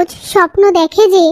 সরোজ স্বপ্ন দেখে যে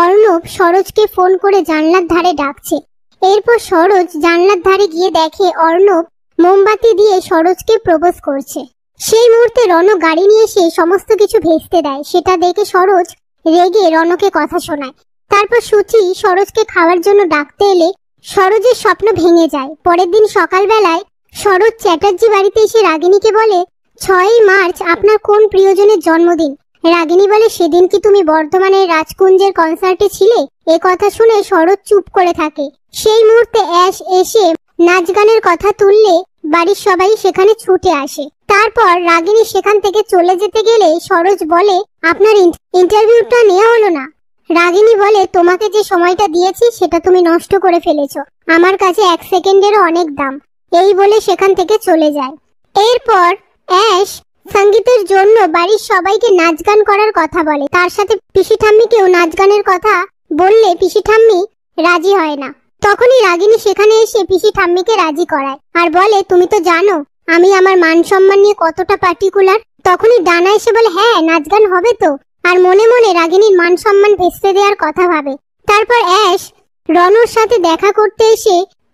অর্ণব সরোজকে ফোন করে জানলার ধারে ডাকছে। এরপর সরোজ জানলার ধারে গিয়ে দেখে অর্ণব মোমবাতি দিয়ে সরোজকে প্রপোজ করছে। সেই মুহূর্তে রণ গাড়ি নিয়ে এসে সমস্ত কিছু ভেস্তে দেয়। সেটা দেখে সরোজ রেগে রণকে কথা শোনায়। তারপর সুচি সরোজকে খাওয়ার জন্য ডাকতে এলে সরোজের স্বপ্ন ভেঙে যায়। পরের দিন সকালবেলায় সরোজ চ্যাটার্জি বাড়িতে এসে রাগিনীকে বলে, 6ই মার্চ আপনার কোন প্রিয়জনের জন্মদিন? রাগিনী বলে, সেদিন কি তুমি বর্ধমানের রাজকুঞ্জের কনসার্টে ছিলে? এ কথা শুনে সরোজ চুপ করে থাকে। সেই মুহূর্তে অ্যাশ এসে নাচ গানের কথা তুললে বাড়ির সবাই সেখানে ছুটে আসে। তারপর রাগিনী সেখান থেকে চলে যেতে গেলে সরোজ বলে, আপনার ইন্টারভিউটা নেওয়া হলো না। রাগিনী বলে, তোমাকে যে সময়টা দিয়েছি সেটা তুমি নষ্ট করে ফেলেছো। আমার কাছে 1 সেকেন্ডেরও অনেক দাম। এই বলে সেখান থেকে চলে যায়। এরপর অ্যাশ সঙ্গীতের জন্য বাড়ির সবাইকে নাচ গান করার কথা বলে। তার সাথে পিসি ঠাম্মিকেও নাচ গানের কথা বললে পিসি ঠাম্মি রাজি হয় না। তখনই রাগিনী সেখানে এসে পিসি ঠাম্মিকে রাজি করায় আর বলে, তুমি তো জানো আমি আমার মান সম্মান নিয়ে কতটা পার্টিকুলার। তখনই ডানা এসে বলে, হ্যাঁ নাচ গান হবে তো। আর মনে মনে রাগিনীর মান সম্মান ভেস্তে দেওয়ার কথা ভাবে। তারপর অ্যাশ রণর সাথে দেখা করতে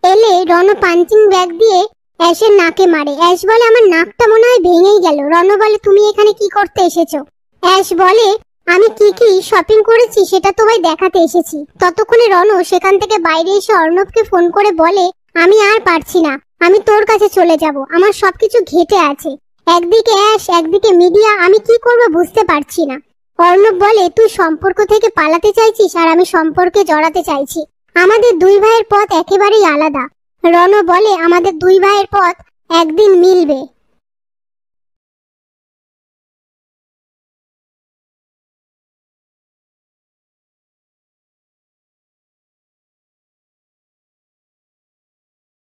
এলে রণ পাঞ্চিং ব্যাগ দিয়ে অ্যাশের নাকে মারে। অ্যাশ বলে, আমার নাকটা মনে হয় ভেঙেই গেল। রণ বলে, তুমি এখানে কি করতে এসেছো? অ্যাশ বলে, আমি কি কি শপিং করেছি সেটা তোমায় দেখাতে এসেছি। ততক্ষণে রণ সেখান থেকে বাইরে এসে অর্ণবকে ফোন করে বলে, আমি আর পারছি না, আমি তোর কাছে চলে যাব। আমার সবকিছু ঘেটে আছে। একদিকে অ্যাশ, একদিকে মিডিয়া, আমি কি করব বুঝতে পারছি না। অর্ণব বলে, তুই সম্পর্ক থেকে পালাতে চাইছিস আর আমি সম্পর্কে জড়াতে চাইছি। আমাদের 2 ভাইয়ের পথ একেবারেই আলাদা। রণ বলে, আমাদের 2 ভাইয়ের পথ একদিন মিলবে।